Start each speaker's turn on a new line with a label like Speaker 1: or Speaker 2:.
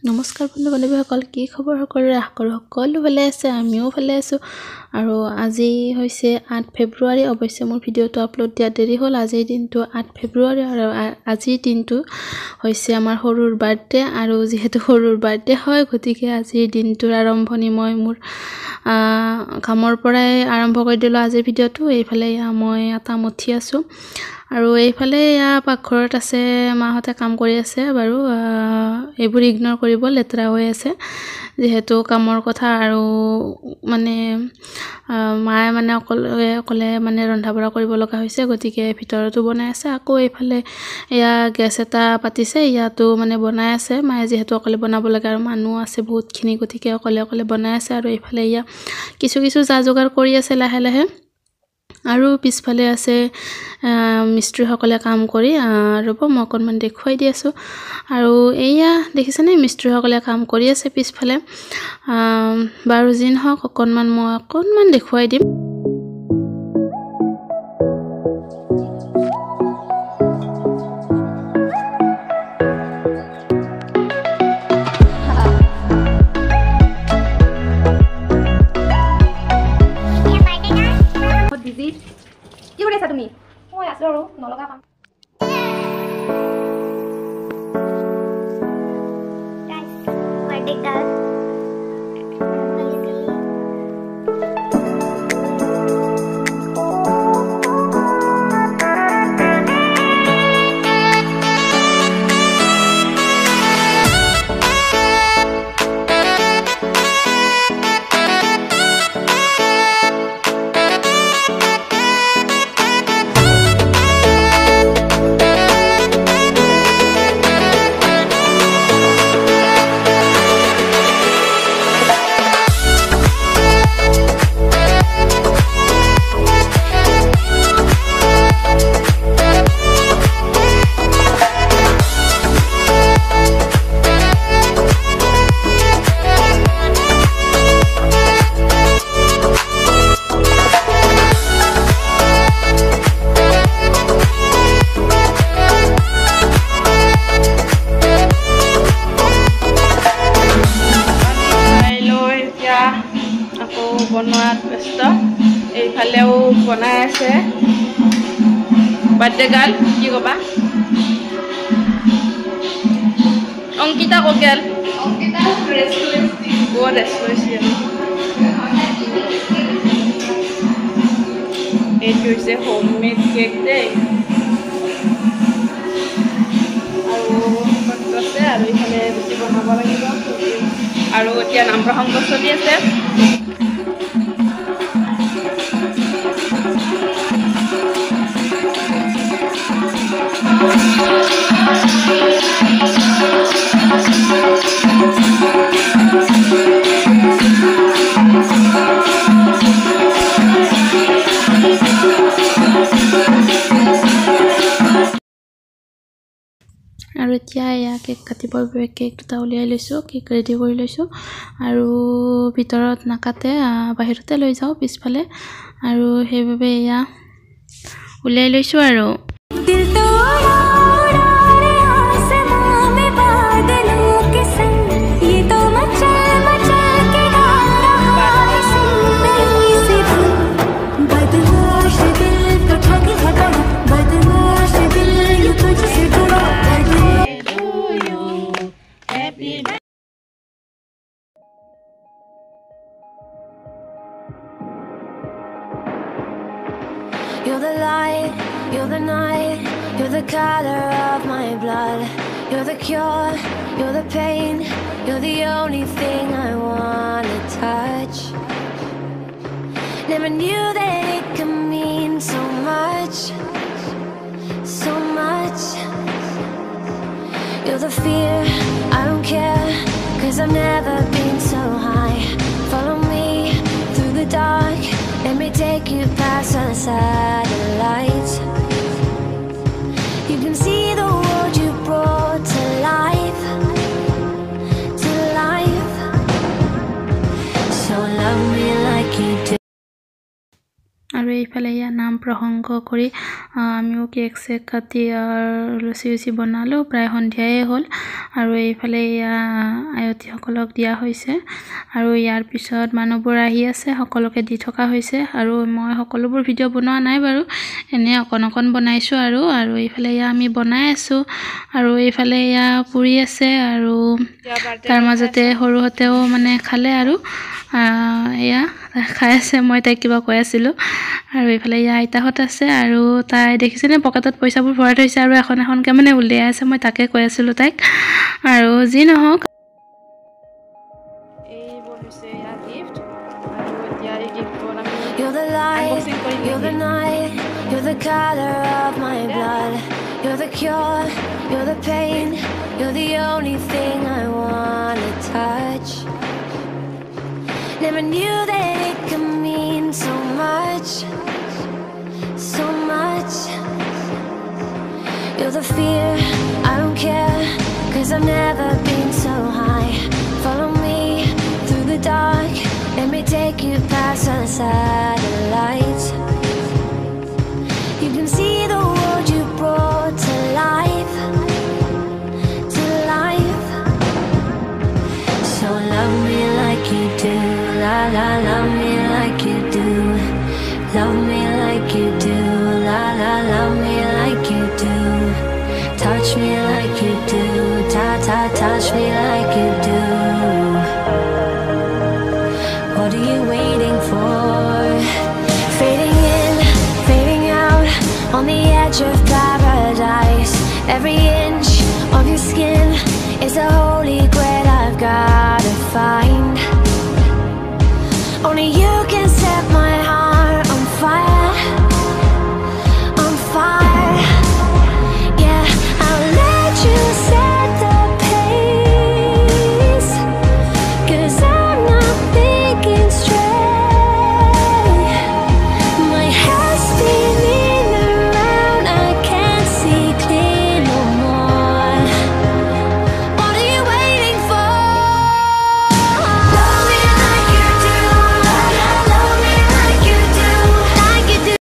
Speaker 1: নমস্কাৰ বন্ধু-বান্ধৱীসকল, কি খবৰ? সকলোৰে আশা কৰোঁ সকলো ভালে আছে, আমিও ভালে আছোঁ। আৰু আজি হৈছে 8 ফেব্ৰুৱাৰী। অৱশ্যে মোৰ ভিডিঅ'টো আপলোড দিয়া দেৰি হ'ল। আজিৰ দিনটো 8 ফেব্ৰুৱাৰী আৰু আজিৰ দিনটো হৈছে আমাৰ সৰুৰ বাৰ্থডে। আৰু যিহেতু সৰুৰ বাৰ্থডে হয়, গতিকে আজিৰ দিনটোৰ আৰম্ভণি মই মোৰ কামৰ পৰাই আৰম্ভ কৰি দিলোঁ আজিৰ ভিডিঅ'টো। এইফালে মই আটা মঠি আছোঁ আৰু এইফালে পাকঘৰত আছে, মাহঁতে কাম কৰি আছে বাৰু। এইবোৰ ইগনৰ কৰিব, লেতেৰা হৈ আছে যিহেতু কামৰ কথা। আৰু মানে মায়ে মানে অকলে মানে ৰন্ধা বঢ়া কৰিব লগা হৈছে, গতিকে ভিতৰতো বনাই আছে। আকৌ এইফালে গেছ এটা পাতিছে, ইয়াতো মানে বনাই আছে মায়ে, যিহেতু অকলে বনাব লাগে আৰু মানুহ আছে বহুতখিনি, গতিকে অকলে বনাই আছে। আৰু এইফালে কিছু যা যোগাৰ কৰি আছে লাহে লাহে। আৰু পিছফালে আছে মিস্ত্ৰীসকলে কাম কৰি। ৰ'ব মই অকণমান দেখুৱাই দি আছোঁ। আৰু দেখিছেনে, মিস্ত্ৰীসকলে কাম কৰি আছে পিছফালে। বাৰু যি নহওক, মই অকণমান দেখুৱাই দিম।
Speaker 2: কি কৰি আছা তুমি? মই আছো আৰু নলগা কাম।
Speaker 1: বনোৱাত ব্যস্ত, এইফালেও বনাই আছে বাৰ্থডে গাৰ্ল। কি ক'বা? অংকিতা ককেল ৰেষ্ট লৈছে। এইটো হৈছে হোম মেড কেক দেই। আৰু আছে, আৰু এইফালে বেছি বনাব লাগিব। আৰু এতিয়া নাম প্ৰসংগ চলি আছে। আৰু এতিয়া কেক কাটিবৰ বাবে কেক দুটা উলিয়াই লৈছোঁ, কেক ৰেডি কৰি লৈছোঁ। আৰু ভিতৰত নাকাটে, বাহিৰতে লৈ যাওঁ পিছফালে। আৰু সেইবাবে উলিয়াই লৈছোঁ। আৰু
Speaker 3: You're the light, you're the night, you're the color of my blood. You're the cure, you're the pain, you're the only thing I wanna touch. Never knew that it could mean so much, so much. You're the fear, I don't care, 'cause I've never been so high. Follow me through the dark, let me take you past the satellites. You can see the world you brought to life, to life. So love me like you do.
Speaker 1: আৰু এইফালে ইয়া নাম প্ৰসংগ কৰি আমিও cake check কাটি লুচি বনালো প্ৰায় সন্ধিয়াই হ'ল আৰু এইফালে ইয়া আয়তীসকলক দিয়া হৈছে আৰু ইয়াৰ পিছত মানুহবোৰ আহি আছে সকলোকে দি থকা হৈছে আৰু মই সকলোবোৰ ভিডিও বনোৱা নাই বাৰু এনে অকন বনাইছো আৰু এইফালে ইয়া আমি বনাই আছো আৰু এইফালে ইয়া পুৰি আছে আৰু তাৰ মাজতে সৰুহতেও মানে খালে আৰু এয়া খাই আছে মই তাই কিবা কৈ আছিল আৰু এইফালে ইয়া আইতাহত আছে আৰু তাই দেখিছেনে পকেটত পইচাবোৰ ভৰাই থৈছে আৰু এখন মানে উলিয়াই আছে মই তাকে কৈ আছিল তাইক আৰু যি নহওক এই বনিছে ইয়া গিফট আৰু এতিয়া এই গিফটবোৰ আমি
Speaker 3: You're the light, you're the night, you're the color of my blood. You're the cure, you're the pain, you're the only thing I wanna touch. Never knew that it could mean so much, so much. You're the fear, I don't care, 'cause I've never been so high. Follow me through the dark, let me take you past the satellites. You can see the world you brought to life, to life. So love me like you do, la la, love me like you do. Love me like you do, la la, love me like you do. Touch me like you do, ta ta, touch me like you do. What are you waiting for? Fading in, fading out, on the edge of paradise. Every inch of your skin is a holy grail I've gotta find. Only you